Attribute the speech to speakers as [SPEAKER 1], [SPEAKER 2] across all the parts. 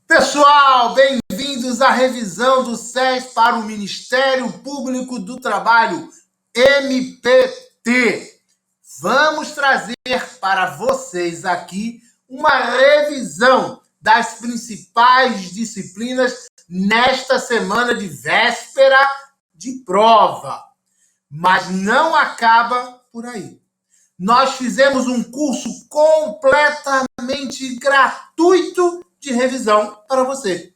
[SPEAKER 1] Pessoal, bem-vindos à revisão do SES para o Ministério Público do Trabalho, MPT. Vamos trazer para vocês aqui uma revisão das principais disciplinas nesta semana de véspera de prova. Mas não acaba por aí. Nós fizemos um curso completamente gratuito de revisão para você,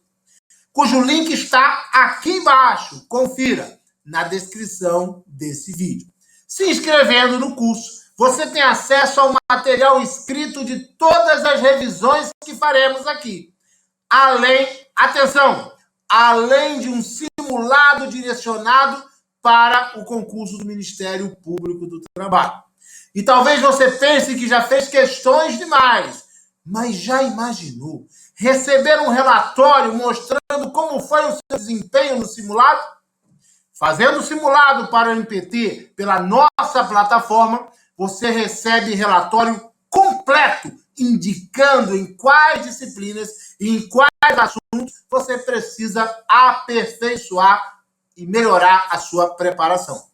[SPEAKER 1] cujo link está aqui embaixo. Confira na descrição desse vídeo. Se inscrevendo no curso, você tem acesso ao material escrito de todas as revisões que faremos aqui. Além de um simulado direcionado para o concurso do Ministério Público do Trabalho. E talvez você pense que já fez questões demais, mas já imaginou receber um relatório mostrando como foi o seu desempenho no simulado? Fazendo o simulado para o MPT pela nossa plataforma, você recebe relatório completo, indicando em quais disciplinas e em quais assuntos você precisa aperfeiçoar e melhorar a sua preparação.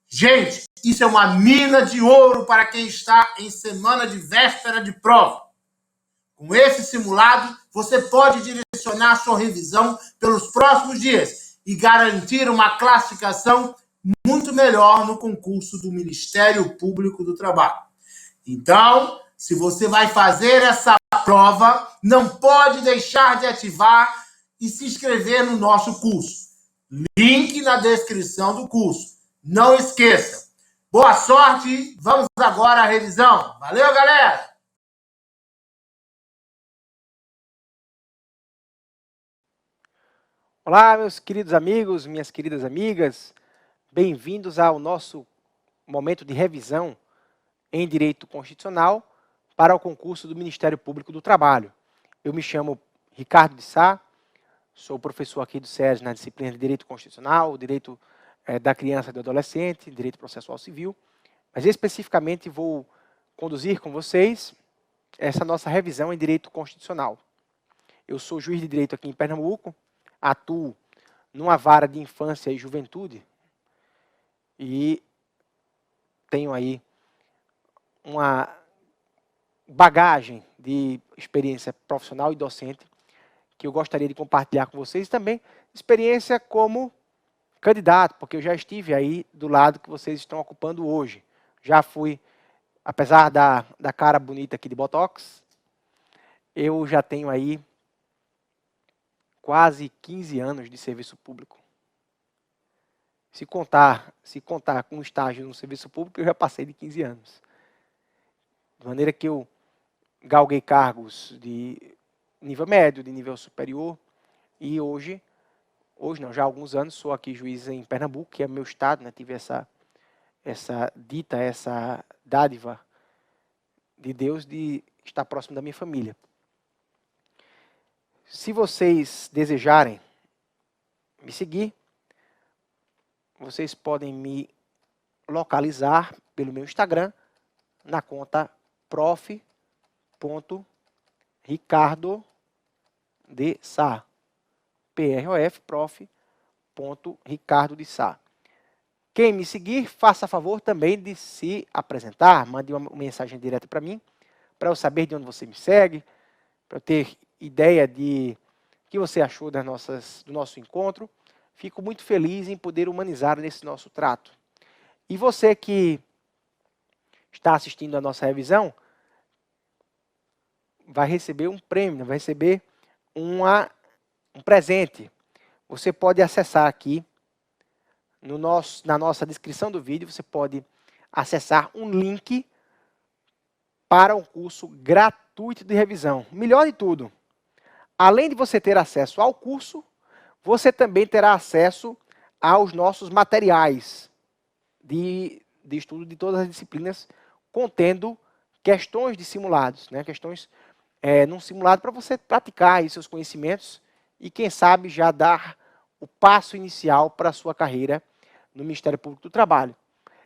[SPEAKER 1] Gente, isso é uma mina de ouro para quem está em semana de véspera de prova. Com esse simulado, você pode direcionar a sua revisão pelos próximos dias e garantir uma classificação muito melhor no concurso do Ministério Público do Trabalho. Então, se você vai fazer essa prova, não pode deixar de ativar e se inscrever no nosso curso. Link na descrição do curso. Não esqueça. Boa sorte. Vamos agora à revisão. Valeu, galera!
[SPEAKER 2] Olá, meus queridos amigos, minhas queridas amigas. Bem-vindos ao nosso momento de revisão em Direito Constitucional para o concurso do Ministério Público do Trabalho. Eu me chamo Ricardo de Sá, sou professor aqui do SES na disciplina de Direito Constitucional, Direito da Criança e do Adolescente, Direito Processual Civil, mas especificamente vou conduzir com vocês essa nossa revisão em Direito Constitucional. Eu sou juiz de Direito aqui em Pernambuco, atuo numa vara de infância e juventude e tenho aí uma bagagem de experiência profissional e docente que eu gostaria de compartilhar com vocês, e também experiência como candidato, porque eu já estive aí do lado que vocês estão ocupando hoje. Já fui, apesar da cara bonita aqui de Botox, eu já tenho aí quase 15 anos de serviço público. Se contar com estágio no serviço público, eu já passei de 15 anos. De maneira que eu galguei cargos de nível médio, de nível superior, e hoje não, já há alguns anos, sou aqui juiz em Pernambuco, que é meu estado, né? Tive essa dádiva de Deus de estar próximo da minha família. Se vocês desejarem me seguir, vocês podem me localizar pelo meu Instagram na conta prof.ricardodesá. prof.ricardodesá. Quem me seguir, faça favor também de se apresentar, mande uma mensagem direta para mim, para eu saber de onde você me segue, para eu ter ideia de o que você achou do nosso encontro. Fico muito feliz em poder humanizar nesse nosso trato. E você que está assistindo a nossa revisão, vai receber um prêmio, vai receber um presente. Você pode acessar aqui, na nossa descrição do vídeo, você pode acessar um link para um curso gratuito de revisão. Melhor de tudo, além de você ter acesso ao curso, você também terá acesso aos nossos materiais de estudo de todas as disciplinas, contendo questões de simulados, né? Questões num simulado para você praticar aí seus conhecimentos e, quem sabe, já dar o passo inicial para a sua carreira no Ministério Público do Trabalho.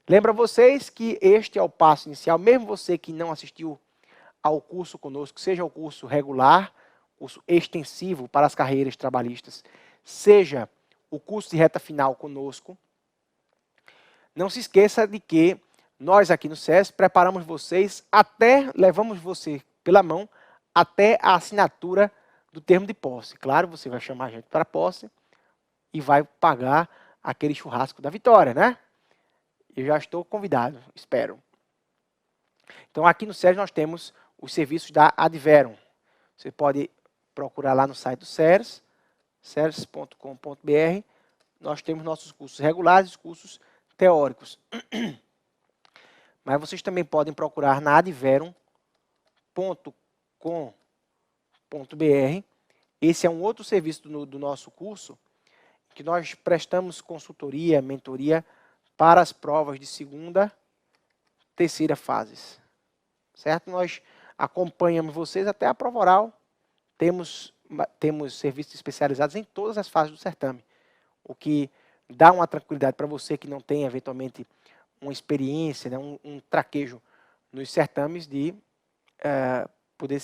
[SPEAKER 2] Lembra vocês que este é o passo inicial, mesmo você que não assistiu ao curso conosco, seja o curso regular, curso extensivo para as carreiras trabalhistas, seja o curso de reta final conosco. Não se esqueça de que nós aqui no SES preparamos vocês levamos você pela mão até a assinatura do termo de posse. Claro, você vai chamar a gente para a posse e vai pagar aquele churrasco da vitória, né? Eu já estou convidado, espero. Então, aqui no SES nós temos os serviços da Adverum. Você pode procurar lá no site do SES, ses.com.br. Nós temos nossos cursos regulares e cursos teóricos. Mas vocês também podem procurar na adverum.com.br. Esse é um outro serviço do nosso curso, que nós prestamos consultoria, mentoria para as provas de segunda, terceira fases. Certo? Nós acompanhamos vocês até a prova oral. Temos serviços especializados em todas as fases do certame, o que dá uma tranquilidade para você que não tem, eventualmente, uma experiência, né, um traquejo nos certames de poder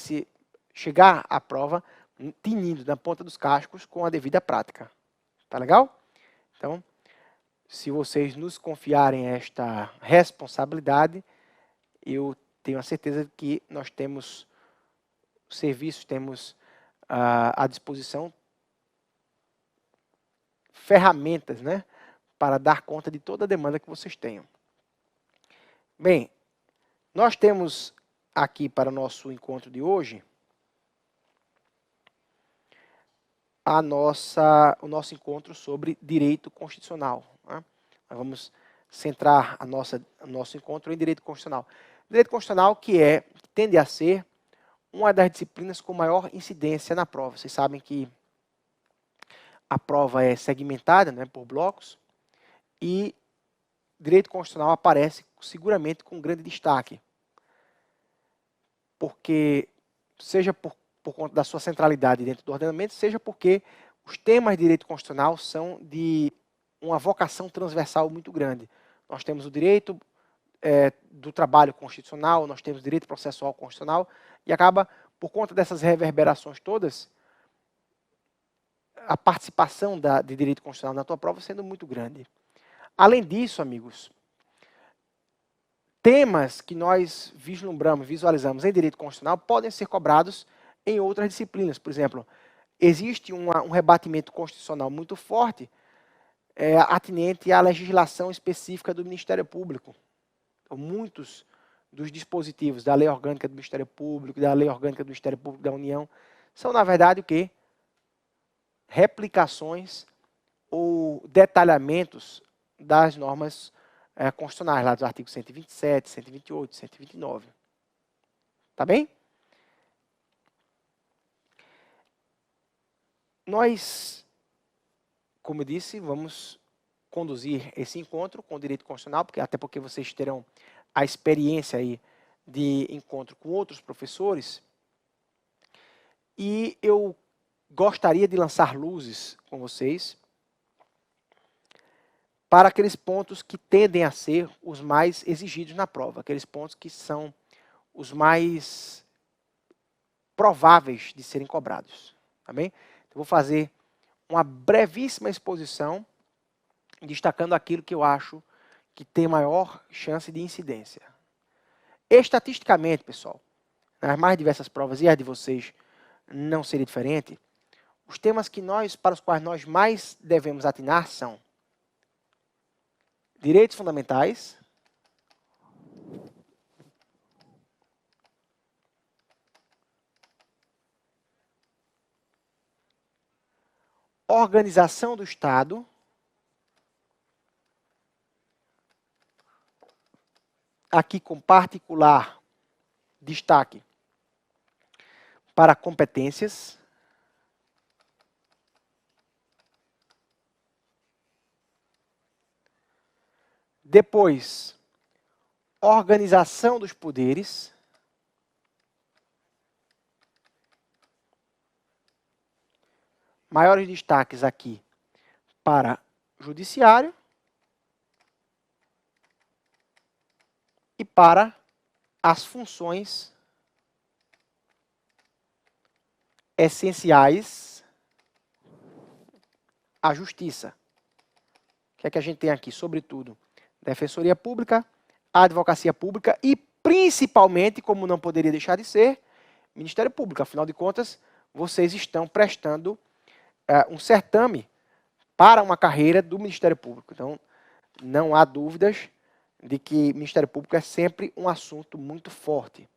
[SPEAKER 2] chegar à prova tinindo na ponta dos cascos com a devida prática. Tá legal? Então, se vocês nos confiarem esta responsabilidade, eu tenho a certeza que nós temos serviços, temos à disposição ferramentas, né, para dar conta de toda a demanda que vocês tenham. Bem, nós temos aqui para o nosso encontro de hoje o nosso encontro sobre direito constitucional. Né? Nós vamos centrar o nosso encontro em direito constitucional. Direito constitucional que tende a ser uma das disciplinas com maior incidência na prova. Vocês sabem que a prova é segmentada, né, por blocos, e direito constitucional aparece seguramente com grande destaque, porque seja por conta da sua centralidade dentro do ordenamento, seja porque os temas de direito constitucional são de uma vocação transversal muito grande. Nós temos o direito do trabalho constitucional, nós temos o direito processual constitucional, e acaba, por conta dessas reverberações todas, a participação de direito constitucional na tua prova sendo muito grande. Além disso, amigos, temas que nós vislumbramos, visualizamos em direito constitucional podem ser cobrados em outras disciplinas. Por exemplo, existe um rebatimento constitucional muito forte atinente à legislação específica do Ministério Público. Então, muitos dos dispositivos da Lei Orgânica do Ministério Público, da Lei Orgânica do Ministério Público da União, são, na verdade, o quê? Replicações ou detalhamentos das normas constitucionais, lá dos artigos 127, 128, 129. Tá bem? Nós, como eu disse, vamos conduzir esse encontro com o direito constitucional, até porque vocês terão a experiência aí de encontro com outros professores. E eu gostaria de lançar luzes com vocês para aqueles pontos que tendem a ser os mais exigidos na prova, aqueles pontos que são os mais prováveis de serem cobrados. Tá bem? Então, vou fazer uma brevíssima exposição, destacando aquilo que eu acho que tem maior chance de incidência. Estatisticamente, pessoal, nas mais diversas provas, e as de vocês não seria diferente, os temas para os quais nós mais devemos atinar são direitos fundamentais, organização do Estado, aqui com particular destaque para competências, depois, organização dos poderes, maiores destaques aqui para judiciário e para as funções essenciais à justiça. O que é que a gente tem aqui? Sobretudo, Defensoria Pública, Advocacia Pública e, principalmente, como não poderia deixar de ser, Ministério Público. Afinal de contas, vocês estão prestando um certame para uma carreira do Ministério Público. Então, não há dúvidas de que Ministério Público é sempre um assunto muito forte.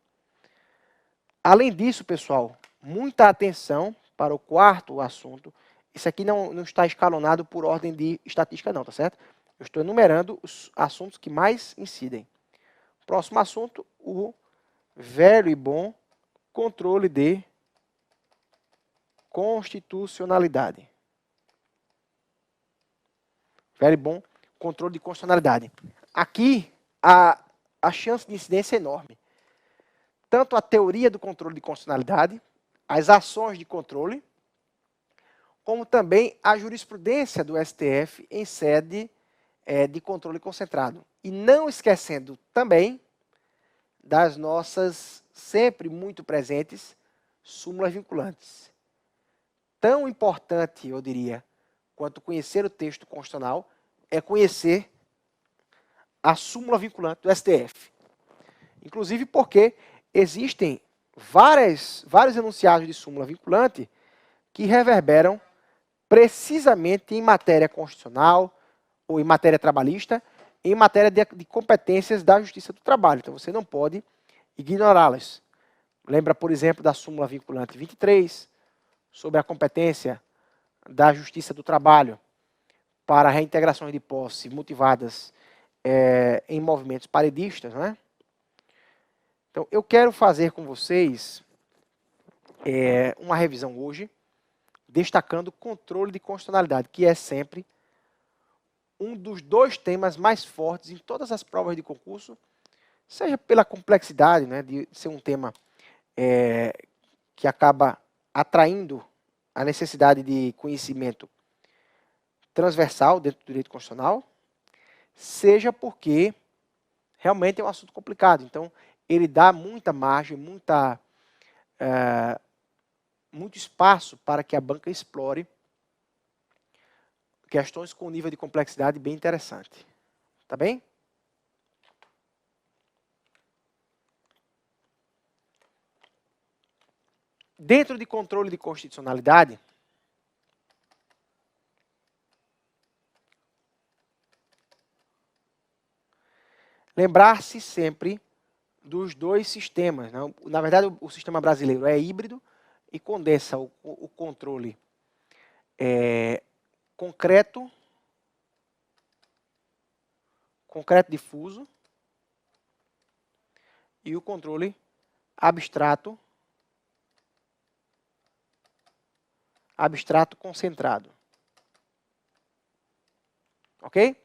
[SPEAKER 2] Além disso, pessoal, muita atenção para o quarto assunto. Isso aqui não está escalonado por ordem de estatística não, tá certo? Eu estou enumerando os assuntos que mais incidem. Próximo assunto, o velho e bom controle de constitucionalidade. Velho e bom controle de constitucionalidade. Aqui, a chance de incidência é enorme. Tanto a teoria do controle de constitucionalidade, as ações de controle, como também a jurisprudência do STF em sede de controle concentrado. E não esquecendo também das nossas sempre muito presentes súmulas vinculantes. Tão importante, eu diria, quanto conhecer o texto constitucional é conhecer a súmula vinculante do STF. Inclusive porque existem vários enunciados de súmula vinculante que reverberam precisamente em matéria constitucional ou em matéria trabalhista, em matéria de competências da Justiça do Trabalho. Então, você não pode ignorá-las. Lembra, por exemplo, da súmula vinculante 23, sobre a competência da Justiça do Trabalho para reintegrações de posse motivadas em movimentos paredistas, né? Então, eu quero fazer com vocês uma revisão hoje, destacando o controle de constitucionalidade, que é sempre um dos dois temas mais fortes em todas as provas de concurso, seja pela complexidade, né, de ser um tema que acaba atraindo a necessidade de conhecimento transversal dentro do direito constitucional, seja porque realmente é um assunto complicado. Então, ele dá muita margem, muito espaço para que a banca explore questões com nível de complexidade bem interessante. Tá bem? Dentro de controle de constitucionalidade, lembrar-se sempre dos dois sistemas, né? Na verdade, o sistema brasileiro é híbrido e condensa o controle concreto difuso e o controle abstrato concentrado. Ok?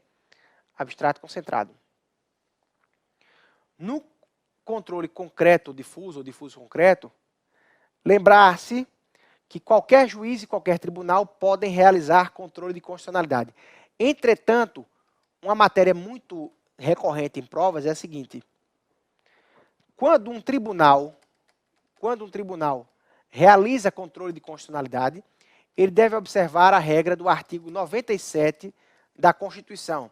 [SPEAKER 2] Abstrato concentrado. No controle concreto difuso ou difuso concreto, lembrar-se que qualquer juiz e qualquer tribunal podem realizar controle de constitucionalidade. Entretanto, uma matéria muito recorrente em provas é a seguinte: quando um tribunal realiza controle de constitucionalidade, ele deve observar a regra do artigo 97 da Constituição,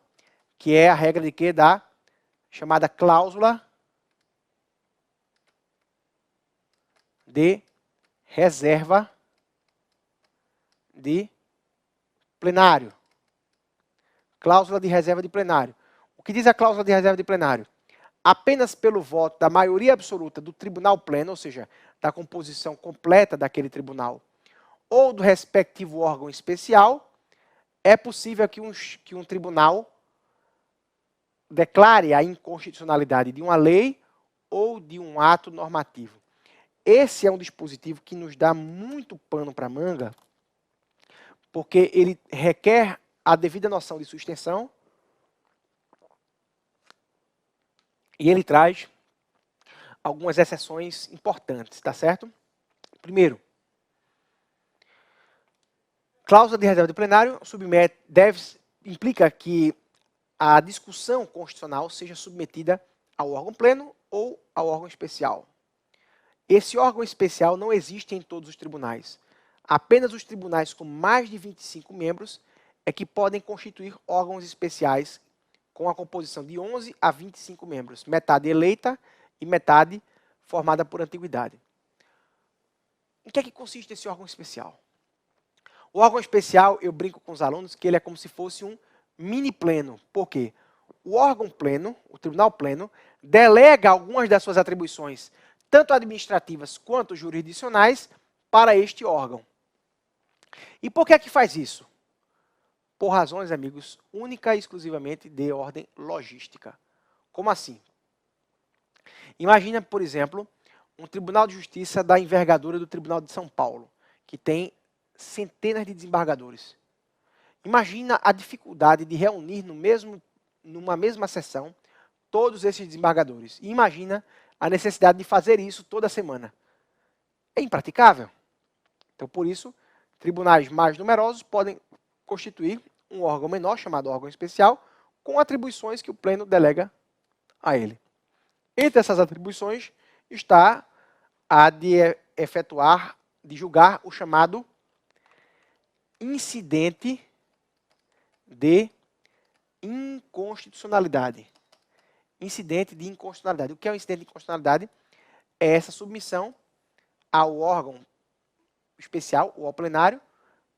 [SPEAKER 2] que é a regra de quê? Da chamada cláusula de reserva de plenário. Cláusula de reserva de plenário. O que diz a cláusula de reserva de plenário? Apenas pelo voto da maioria absoluta do tribunal pleno, ou seja, da composição completa daquele tribunal, ou do respectivo órgão especial, é possível que um tribunal declare a inconstitucionalidade de uma lei ou de um ato normativo. Esse é um dispositivo que nos dá muito pano para manga, porque ele requer a devida noção de sua extensão e ele traz algumas exceções importantes, tá certo? Primeiro, cláusula de reserva de plenário implica que a discussão constitucional seja submetida ao órgão pleno ou ao órgão especial. Esse órgão especial não existe em todos os tribunais. Apenas os tribunais com mais de 25 membros é que podem constituir órgãos especiais com a composição de 11 a 25 membros, metade eleita e metade formada por antiguidade. Em que é que consiste esse órgão especial? O órgão especial, eu brinco com os alunos que ele é como se fosse um mini pleno. Por quê? O órgão pleno, o tribunal pleno, delega algumas das suas atribuições, tanto administrativas quanto jurisdicionais, para este órgão. E por que é que faz isso? Por razões, amigos, única e exclusivamente de ordem logística. Como assim? Imagina, por exemplo, um tribunal de justiça da envergadura do Tribunal de São Paulo, que tem centenas de desembargadores. Imagina a dificuldade de reunir numa mesma sessão todos esses desembargadores. E imagina a necessidade de fazer isso toda semana. É impraticável. Então, por isso, tribunais mais numerosos podem constituir um órgão menor, chamado órgão especial, com atribuições que o pleno delega a ele. Entre essas atribuições está a de efetuar, de julgar o chamado incidente de inconstitucionalidade. Incidente de inconstitucionalidade. O que é o incidente de inconstitucionalidade? É essa submissão ao órgão especial ou ao plenário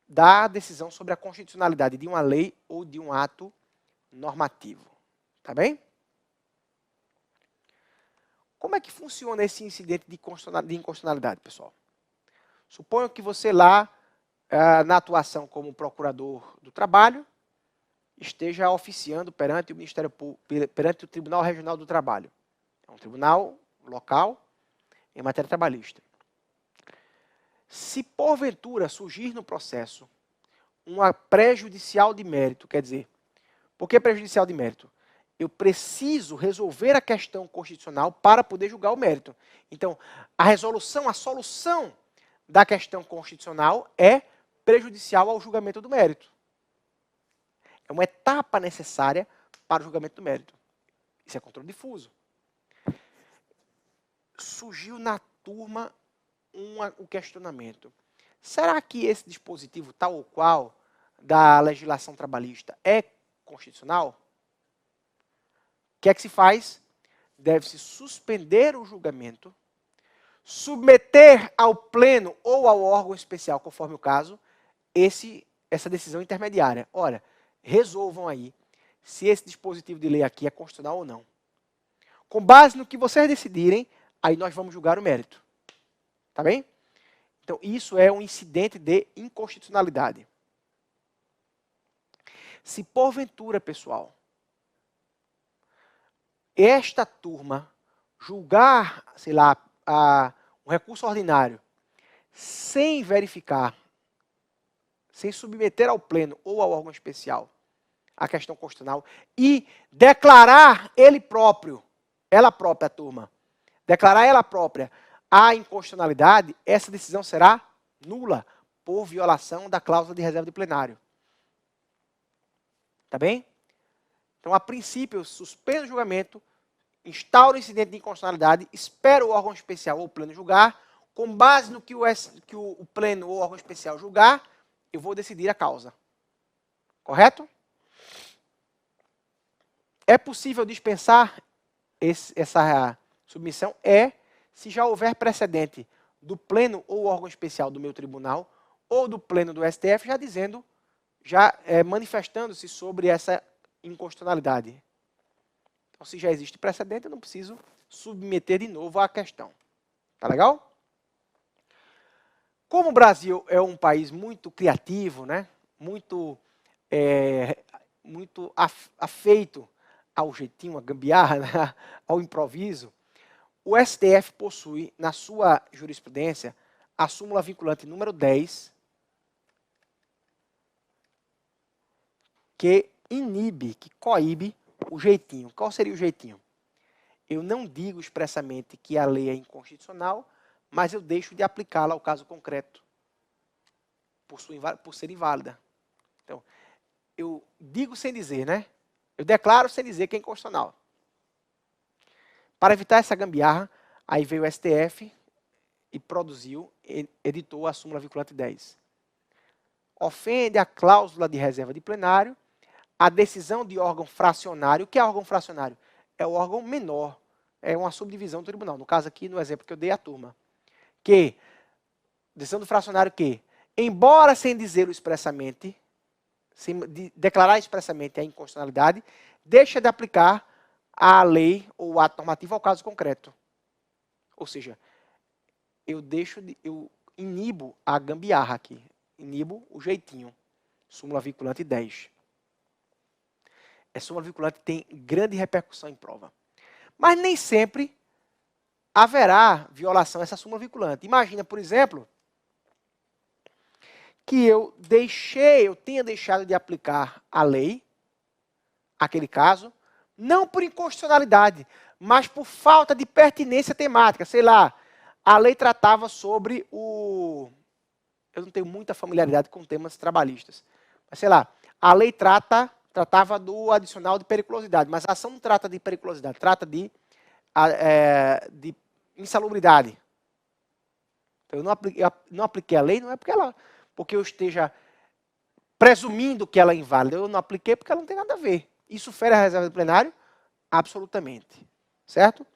[SPEAKER 2] da decisão sobre a constitucionalidade de uma lei ou de um ato normativo. Tá bem? Como é que funciona esse incidente de inconstitucionalidade, pessoal? Suponho que você lá, na atuação como procurador do trabalho, esteja oficiando perante o Ministério Público, perante o Tribunal Regional do Trabalho. É um tribunal local em matéria trabalhista. Se porventura surgir no processo uma prejudicial de mérito, quer dizer, por que prejudicial de mérito? Eu preciso resolver a questão constitucional para poder julgar o mérito. Então, a solução da questão constitucional é prejudicial ao julgamento do mérito. É uma etapa necessária para o julgamento do mérito. Isso é controle difuso. Surgiu na turma o questionamento. Será que esse dispositivo, tal ou qual, da legislação trabalhista é constitucional? O que é que se faz? Deve-se suspender o julgamento, submeter ao pleno ou ao órgão especial, conforme o caso, essa decisão intermediária. Ora, resolvam aí se esse dispositivo de lei aqui é constitucional ou não. Com base no que vocês decidirem, aí nós vamos julgar o mérito. Tá bem? Então, isso é um incidente de inconstitucionalidade. Se porventura, pessoal, esta turma julgar, sei lá, um recurso ordinário sem verificar, sem submeter ao pleno ou ao órgão especial a questão constitucional e declarar ele próprio, ela própria, turma, declarar ela própria a inconstitucionalidade, essa decisão será nula por violação da cláusula de reserva de plenário. Tá bem? Então, a princípio, eu suspendo o julgamento, instauro o incidente de inconstitucionalidade, espero o órgão especial ou o pleno julgar, com base no que o pleno ou o órgão especial julgar, eu vou decidir a causa. Correto? É possível dispensar essa submissão? Se já houver precedente do pleno ou órgão especial do meu tribunal, ou do pleno do STF, já manifestando-se sobre essa inconstitucionalidade. Então, se já existe precedente, eu não preciso submeter de novo a questão. Tá legal? Como o Brasil é um país muito criativo, né? muito afeito ao jeitinho, à gambiarra, né? Ao improviso, o STF possui, na sua jurisprudência, a súmula vinculante número 10, que inibe, que coíbe o jeitinho. Qual seria o jeitinho? Eu não digo expressamente que a lei é inconstitucional, mas eu deixo de aplicá-la ao caso concreto, por ser inválida. Então, eu digo sem dizer, né? Eu declaro sem dizer que é inconstitucional. Para evitar essa gambiarra, aí veio o STF e produziu, editou a súmula vinculante 10. Ofende a cláusula de reserva de plenário, a decisão de órgão fracionário. O que é órgão fracionário? É o órgão menor, é uma subdivisão do tribunal. No caso aqui, no exemplo que eu dei à turma. Que, decisão do fracionário que, embora sem dizê-lo expressamente, sem declarar expressamente a inconstitucionalidade, deixa de aplicar a lei ou o ato normativo ao caso concreto. Ou seja, eu inibo a gambiarra aqui, inibo o jeitinho. Súmula vinculante 10. Essa súmula vinculante tem grande repercussão em prova. Mas nem sempre haverá violação dessa súmula vinculante. Imagina, por exemplo, que eu tenha deixado de aplicar a lei, aquele caso, não por inconstitucionalidade, mas por falta de pertinência temática. Sei lá, a lei tratava sobre o... Eu não tenho muita familiaridade com temas trabalhistas. Mas sei lá, a lei tratava do adicional de periculosidade, mas a ação não trata de periculosidade, trata de insalubridade. Então, eu não apliquei a lei, não é porque eu esteja presumindo que ela é inválida. Eu não apliquei porque ela não tem nada a ver. Isso fere a reserva do plenário? Absolutamente. Certo?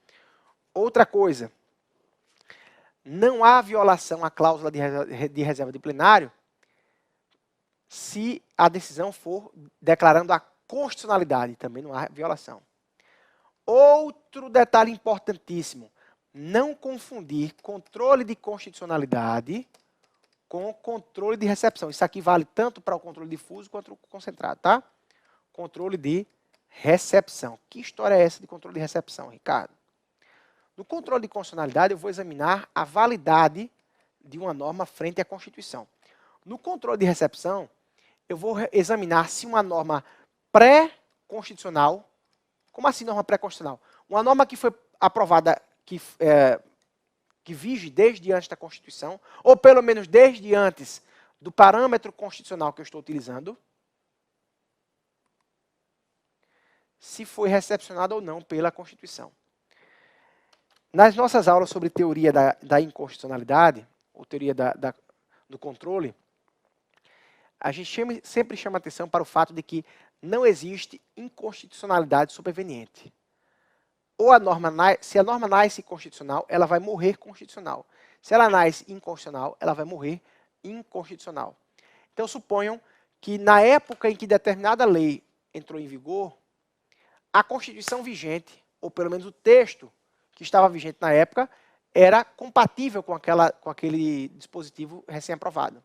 [SPEAKER 2] Outra coisa. Não há violação à cláusula de reserva de plenário se a decisão for declarando a constitucionalidade. Também não há violação. Outro detalhe importantíssimo. Não confundir controle de constitucionalidade com controle de recepção. Isso aqui vale tanto para o controle difuso quanto o concentrado, tá? Controle de recepção. Que história é essa de controle de recepção, Ricardo? No controle de constitucionalidade, eu vou examinar a validade de uma norma frente à Constituição. No controle de recepção, eu vou examinar se uma norma pré-constitucional... Como assim norma pré-constitucional? Uma norma que foi aprovada, que vige desde antes da Constituição, ou pelo menos desde antes do parâmetro constitucional que eu estou utilizando, se foi recepcionada ou não pela Constituição. Nas nossas aulas sobre teoria da inconstitucionalidade, ou teoria do controle, a gente sempre chama atenção para o fato de que não existe inconstitucionalidade superveniente. Se a norma nasce constitucional, ela vai morrer constitucional. Se ela nasce inconstitucional, ela vai morrer inconstitucional. Então, suponham que na época em que determinada lei entrou em vigor, a Constituição vigente, ou pelo menos o texto que estava vigente na época, era compatível com aquele dispositivo recém-aprovado.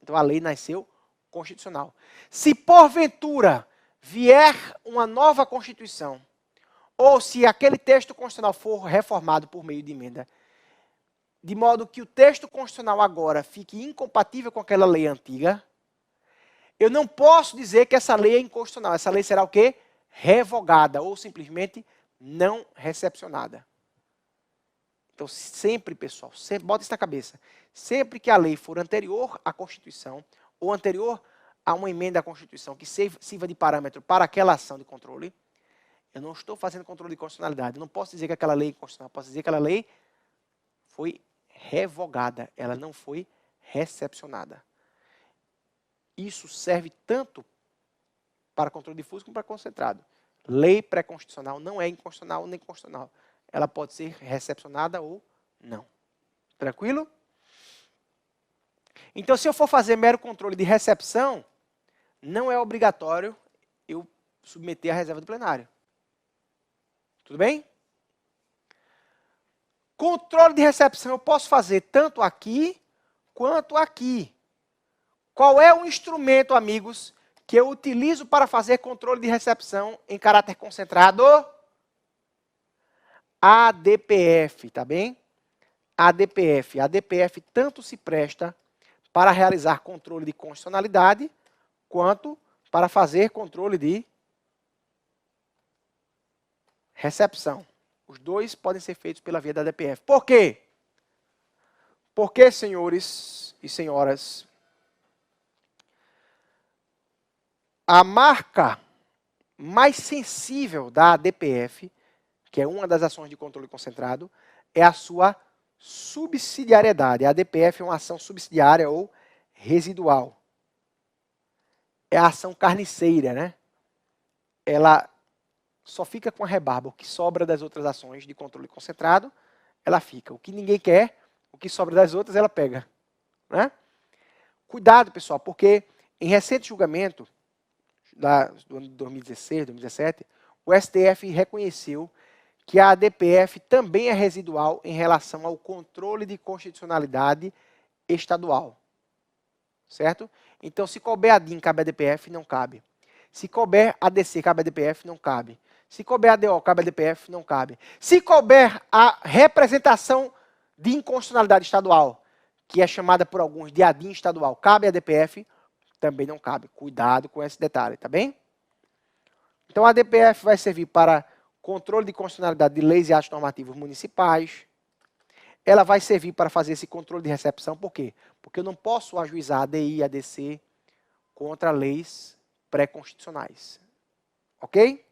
[SPEAKER 2] Então, a lei nasceu constitucional. Se, porventura, vier uma nova Constituição, ou se aquele texto constitucional for reformado por meio de emenda, de modo que o texto constitucional agora fique incompatível com aquela lei antiga, eu não posso dizer que essa lei é inconstitucional. Essa lei será o quê? Revogada, ou simplesmente não recepcionada. Então, sempre, pessoal, bota isso na cabeça. Sempre que a lei for anterior à Constituição, ou anterior a uma emenda à Constituição que sirva de parâmetro para aquela ação de controle, eu não estou fazendo controle de constitucionalidade. Eu não posso dizer que aquela lei é inconstitucional. Eu posso dizer que aquela lei foi revogada. Ela não foi recepcionada. Isso serve tanto para controle difuso como para concentrado. Lei pré-constitucional não é inconstitucional nem constitucional. Ela pode ser recepcionada ou não. Tranquilo? Então, se eu for fazer mero controle de recepção, não é obrigatório eu submeter a reserva do plenário. Tudo bem? Controle de recepção eu posso fazer tanto aqui quanto aqui. Qual é o instrumento, amigos, que eu utilizo para fazer controle de recepção em caráter concentrado? ADPF, tá bem? ADPF. ADPF tanto se presta para realizar controle de constitucionalidade, quanto para fazer controle de recepção. Os dois podem ser feitos pela via da ADPF. Por quê? Porque, senhores e senhoras, a marca mais sensível da ADPF, que é uma das ações de controle concentrado, é a sua Subsidiariedade. A ADPF é uma ação subsidiária ou residual. É a ação carniceira, né? Ela só fica com a rebarba. O que sobra das outras ações de controle concentrado, ela fica. O que ninguém quer, o que sobra das outras, ela pega. Né? Cuidado, pessoal, porque em recente julgamento, do ano de 2016, 2017, o STF reconheceu que a ADPF também é residual em relação ao controle de constitucionalidade estadual. Certo? Então, se couber a DIN, cabe a ADPF, não cabe. Se couber a ADC, cabe a ADPF, não cabe. Se couber a ADO, cabe a ADPF, não cabe. Se couber a representação de inconstitucionalidade estadual, que é chamada por alguns de ADIN estadual, cabe a ADPF, também não cabe. Cuidado com esse detalhe, tá bem? Então, a ADPF vai servir para controle de constitucionalidade de leis e atos normativos municipais. Ela vai servir para fazer esse controle de recepção, por quê? Porque eu não posso ajuizar ADI e ADC contra leis pré-constitucionais. Ok?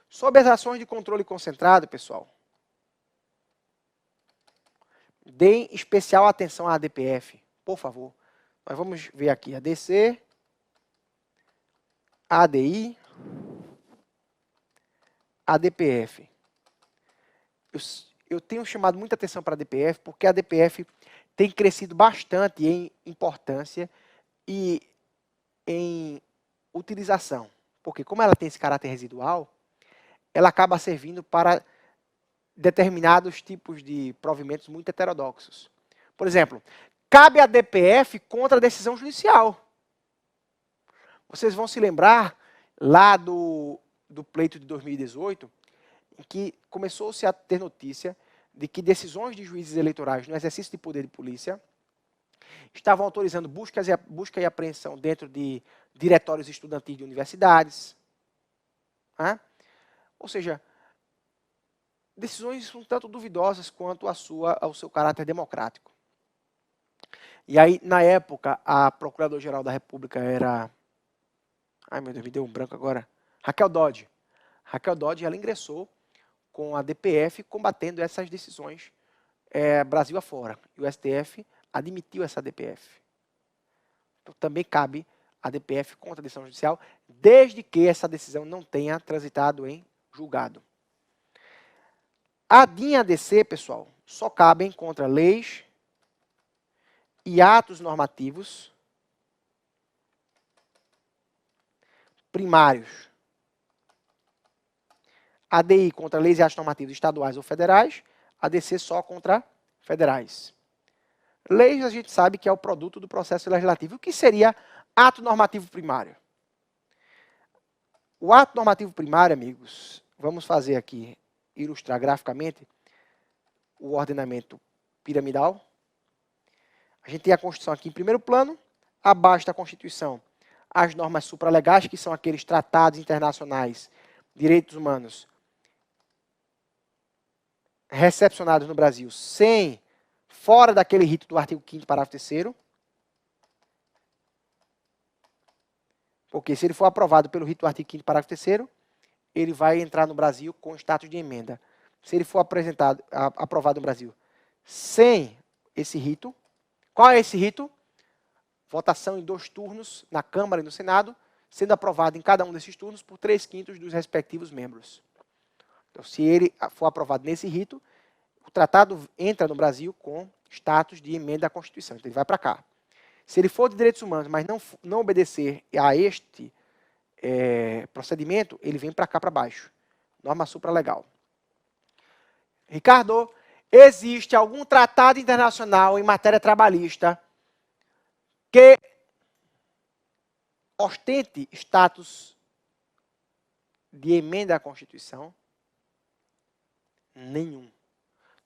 [SPEAKER 2] Sobre as ações de controle concentrado, pessoal, deem especial atenção à ADPF, por favor. Nós vamos ver aqui ADC, ADI, ADPF. Eu tenho chamado muita atenção para a ADPF, porque a ADPF tem crescido bastante em importância e em utilização. Porque como ela tem esse caráter residual, ela acaba servindo para determinados tipos de provimentos muito heterodoxos. Por exemplo, cabe a ADPF contra a decisão judicial. Vocês vão se lembrar lá do pleito de 2018, em que começou-se a ter notícia de que decisões de juízes eleitorais no exercício de poder de polícia estavam autorizando busca e apreensão dentro de diretórios estudantis de universidades. Né? Ou seja, decisões um tanto duvidosas quanto ao seu caráter democrático. E aí, na época, a Procuradora-Geral da República era... Ai, meu Deus, me deu um branco agora. Raquel Dodge. Raquel Dodge, ela ingressou com a DPF combatendo essas decisões Brasil afora. E o STF admitiu essa DPF. Então, também cabe a DPF contra a decisão judicial, desde que essa decisão não tenha transitado em julgado. A DIN e a ADC, pessoal, só cabem contra leis e atos normativos primários. ADI contra leis e atos normativos estaduais ou federais, ADC só contra federais. Leis a gente sabe que é o produto do processo legislativo. O que seria ato normativo primário? O ato normativo primário, amigos, vamos fazer aqui, ilustrar graficamente o ordenamento piramidal. A gente tem a Constituição aqui em primeiro plano, abaixo da Constituição, as normas supralegais, que são aqueles tratados internacionais, direitos humanos, recepcionados no Brasil fora daquele rito do artigo 5º, parágrafo 3º. Porque se ele for aprovado pelo rito do artigo 5º, parágrafo 3º, ele vai entrar no Brasil com status de emenda. Se ele for aprovado no Brasil sem esse rito, qual é esse rito? Votação em 2 turnos na Câmara e no Senado, sendo aprovado em cada um desses turnos por 3/5 dos respectivos membros. Então, se ele for aprovado nesse rito, o tratado entra no Brasil com status de emenda à Constituição. Então, ele vai para cá. Se ele for de direitos humanos, mas não obedecer a este procedimento, ele vem para cá para baixo. Norma supralegal. Ricardo, existe algum tratado internacional em matéria trabalhista que ostente status de emenda à Constituição? Nenhum.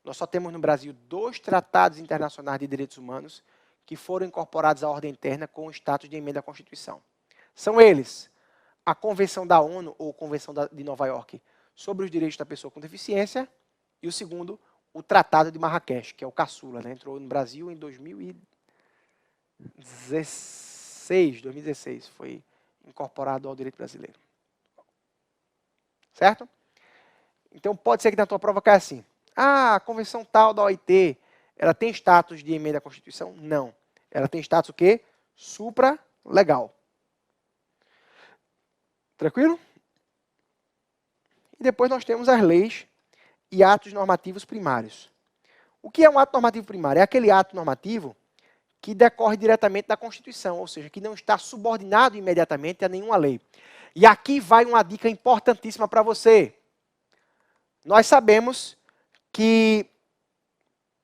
[SPEAKER 2] Nós só temos no Brasil 2 tratados internacionais de direitos humanos que foram incorporados à ordem interna com o status de emenda à Constituição. São eles a Convenção da ONU, ou Convenção de Nova York, sobre os direitos da pessoa com deficiência, e o segundo, o Tratado de Marrakech, que é o caçula, né? Entrou no Brasil em 2016, foi incorporado ao direito brasileiro. Certo? Então, pode ser que na tua prova caia assim. a convenção tal da OIT, ela tem status de emenda à Constituição? Não. Ela tem status o quê? Supra-legal. Tranquilo? E depois nós temos as leis e atos normativos primários. O que é um ato normativo primário? É aquele ato normativo que decorre diretamente da Constituição, ou seja, que não está subordinado imediatamente a nenhuma lei. E aqui vai uma dica importantíssima para você. Nós sabemos que,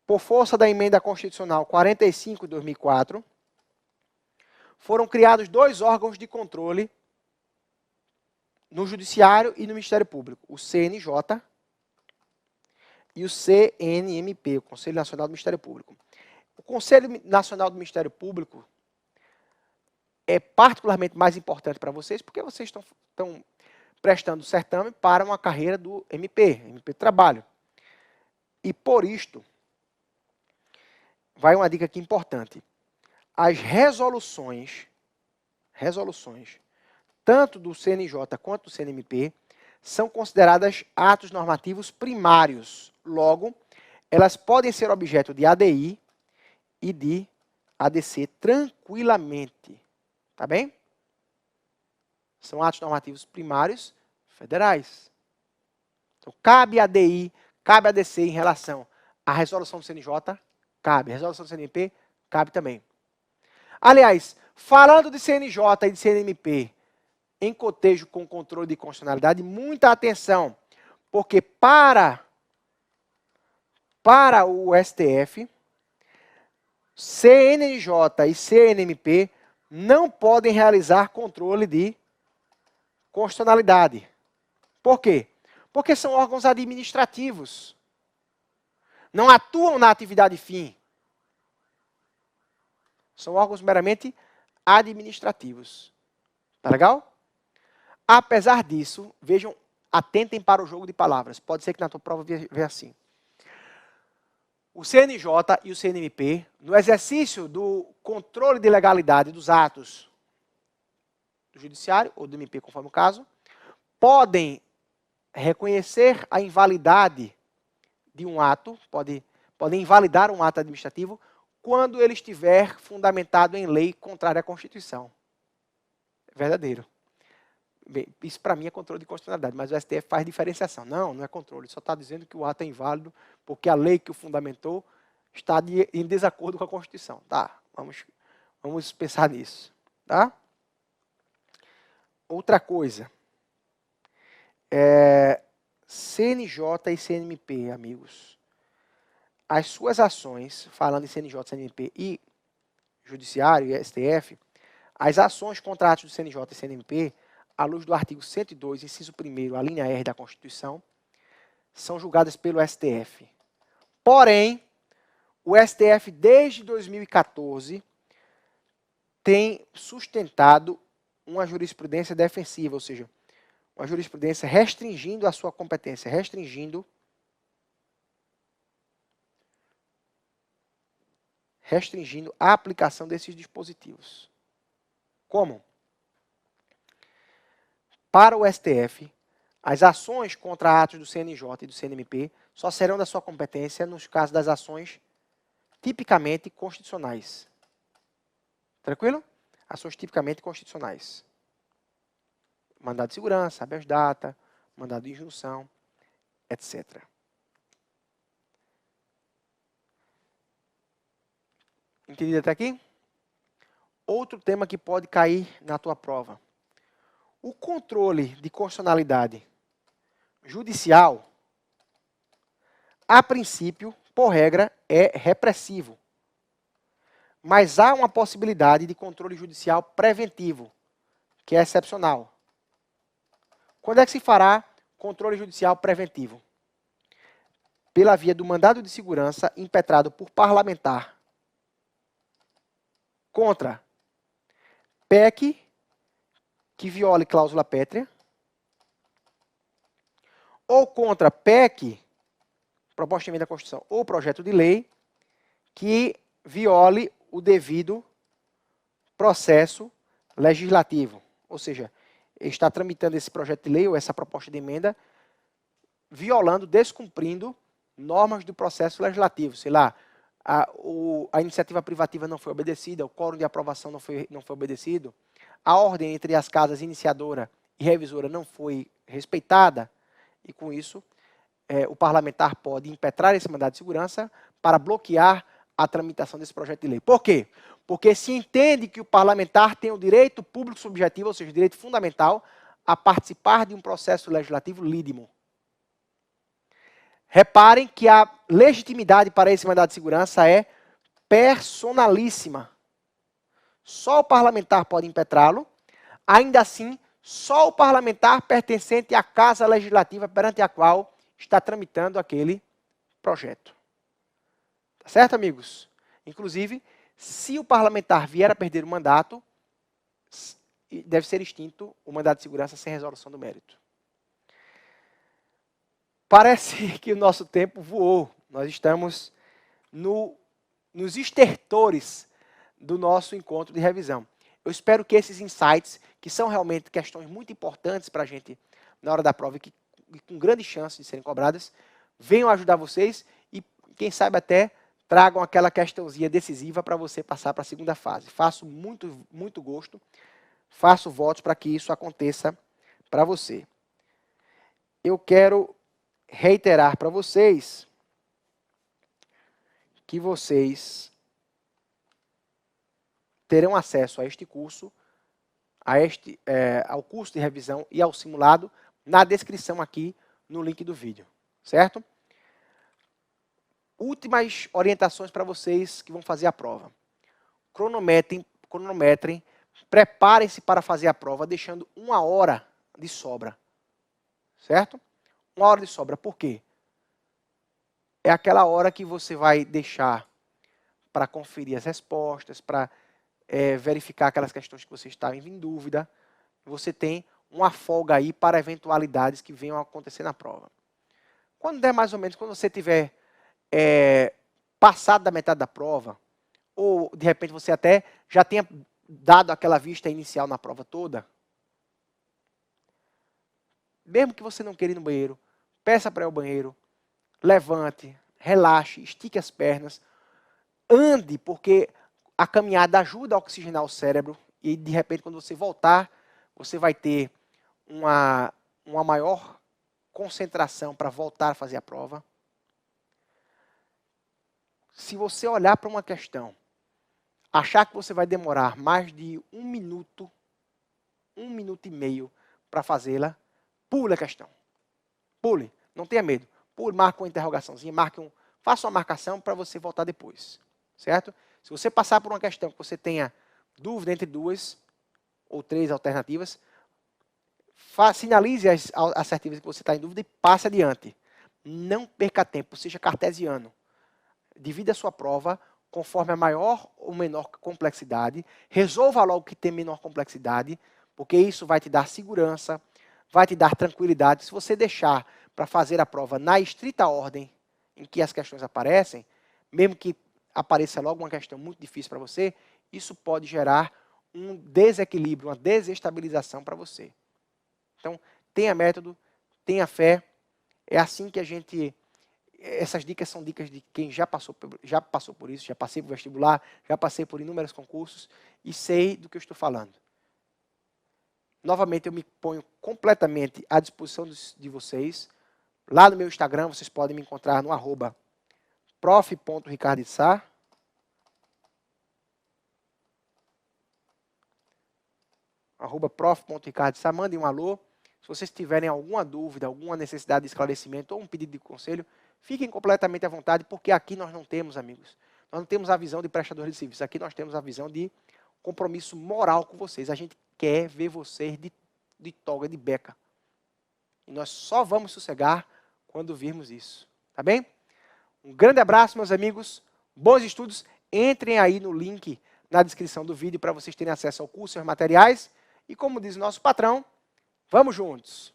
[SPEAKER 2] por força da emenda constitucional 45 de 2004, foram criados 2 órgãos de controle no Judiciário e no Ministério Público, o CNJ e o CNMP, o Conselho Nacional do Ministério Público. O Conselho Nacional do Ministério Público é particularmente mais importante para vocês porque vocês estão prestando certame para uma carreira do MP do Trabalho. E por isto, vai uma dica aqui importante. As resoluções, tanto do CNJ quanto do CNMP, são consideradas atos normativos primários. Logo, elas podem ser objeto de ADI e de ADC tranquilamente. Tá bem? São atos normativos primários federais. Então, cabe ADI, cabe ADC em relação à resolução do CNJ, cabe. A resolução do CNMP, cabe também. Aliás, falando de CNJ e de CNMP, em cotejo com controle de constitucionalidade, muita atenção, porque para o STF, CNJ e CNMP não podem realizar controle de constitucionalidade. Por quê? Porque são órgãos administrativos. Não atuam na atividade fim. São órgãos meramente administrativos. Tá legal? Apesar disso, vejam, atentem para o jogo de palavras. Pode ser que na tua prova veja assim. O CNJ e o CNMP, no exercício do controle de legalidade dos atos do Judiciário, ou do MP, conforme o caso, podem reconhecer a invalidade de um ato, podem invalidar um ato administrativo, quando ele estiver fundamentado em lei contrária à Constituição. É verdadeiro. Bem, isso para mim é controle de constitucionalidade, mas o STF faz diferenciação. Não é controle, só está dizendo que o ato é inválido porque a lei que o fundamentou está em desacordo com a Constituição. Tá, vamos pensar nisso. Tá? Outra coisa. CNJ e CNMP, amigos. As suas ações, falando em CNJ, CNMP e Judiciário e STF, as ações contra atos do CNJ e CNMP, à luz do artigo 102, inciso 1º, a linha R da Constituição, são julgadas pelo STF. Porém, o STF, desde 2014, tem sustentado uma jurisprudência defensiva, ou seja, uma jurisprudência restringindo a sua competência, restringindo a aplicação desses dispositivos. Como? Para o STF, as ações contra atos do CNJ e do CNMP só serão da sua competência nos casos das ações tipicamente constitucionais. Tranquilo? Ações tipicamente constitucionais. Mandado de segurança, habeas data, mandado de injunção, etc. Entendido até aqui? Outro tema que pode cair na tua prova. O controle de constitucionalidade judicial, a princípio, por regra, é repressivo. Mas há uma possibilidade de controle judicial preventivo, que é excepcional. Quando é que se fará controle judicial preventivo? Pela via do mandado de segurança impetrado por parlamentar contra PEC que viole cláusula pétrea, ou contra PEC, proposta de emenda à Constituição, ou projeto de lei, que viole o devido processo legislativo. Ou seja, está tramitando esse projeto de lei ou essa proposta de emenda, violando, descumprindo normas do processo legislativo, sei lá, a iniciativa privativa não foi obedecida, o quórum de aprovação não foi obedecido, a ordem entre as casas iniciadora e revisora não foi respeitada, e com isso o parlamentar pode impetrar esse mandado de segurança para bloquear a tramitação desse projeto de lei. Por quê? Porque se entende que o parlamentar tem o direito público subjetivo, ou seja, o direito fundamental, a participar de um processo legislativo lídimo. Reparem que a legitimidade para esse mandado de segurança é personalíssima. Só o parlamentar pode impetrá-lo, ainda assim, só o parlamentar pertencente à casa legislativa perante a qual está tramitando aquele projeto. Tá certo, amigos? Inclusive, se o parlamentar vier a perder o mandato, deve ser extinto o mandado de segurança sem resolução do mérito. Parece que o nosso tempo voou. Nós estamos nos estertores do nosso encontro de revisão. Eu espero que esses insights, que são realmente questões muito importantes para a gente na hora da prova e que com grande chance de serem cobradas, venham ajudar vocês e, quem sabe, até tragam aquela questãozinha decisiva para você passar para a segunda fase. Faço muito gosto, faço votos para que isso aconteça para você. Eu quero reiterar para vocês que vocês terão acesso a este curso, ao curso de revisão e ao simulado na descrição aqui no link do vídeo, certo? Últimas orientações para vocês que vão fazer a prova. Cronometrem, preparem-se para fazer a prova, deixando 1 hora de sobra, certo? 1 hora de sobra, por quê? É aquela hora que você vai deixar para conferir as respostas, para verificar aquelas questões que você está em dúvida. Você tem uma folga aí para eventualidades que venham a acontecer na prova. Quando der mais ou menos, quando você tiver passado da metade da prova, ou de repente você até já tenha dado aquela vista inicial na prova toda, mesmo que você não queira ir no banheiro, peça para ir ao banheiro, levante, relaxe, estique as pernas, ande, porque a caminhada ajuda a oxigenar o cérebro e, de repente, quando você voltar, você vai ter uma maior concentração para voltar a fazer a prova. Se você olhar para uma questão, achar que você vai demorar mais de 1 minuto, 1 minuto e meio para fazê-la, pule a questão. Pule, não tenha medo. Pule, marque uma interrogaçãozinha, faça uma marcação para você voltar depois, certo? Se você passar por uma questão que você tenha dúvida entre 2 ou 3 alternativas, sinalize as assertivas que você está em dúvida e passe adiante. Não perca tempo, seja cartesiano. Divida a sua prova conforme a maior ou menor complexidade. Resolva logo o que tem menor complexidade, porque isso vai te dar segurança, vai te dar tranquilidade. Se você deixar para fazer a prova na estrita ordem em que as questões aparecem, mesmo que apareça logo uma questão muito difícil para você, isso pode gerar um desequilíbrio, uma desestabilização para você. Então, tenha método, tenha fé. É assim que a gente... Essas dicas são dicas de quem já passou por isso, já passei por vestibular, já passei por inúmeros concursos e sei do que eu estou falando. Novamente, eu me ponho completamente à disposição de vocês. Lá no meu Instagram, vocês podem me encontrar no @prof.ricardosá. @prof.ricardosá. Mandem um alô. Se vocês tiverem alguma dúvida, alguma necessidade de esclarecimento ou um pedido de conselho, fiquem completamente à vontade, porque aqui nós não temos, amigos, nós não temos a visão de prestador de serviço. Aqui nós temos a visão de compromisso moral com vocês. A gente quer ver vocês de toga, de beca. E nós só vamos sossegar quando virmos isso. Tá bem? Um grande abraço, meus amigos. Bons estudos. Entrem aí no link na descrição do vídeo para vocês terem acesso ao curso e aos materiais. E como diz o nosso patrão, vamos juntos!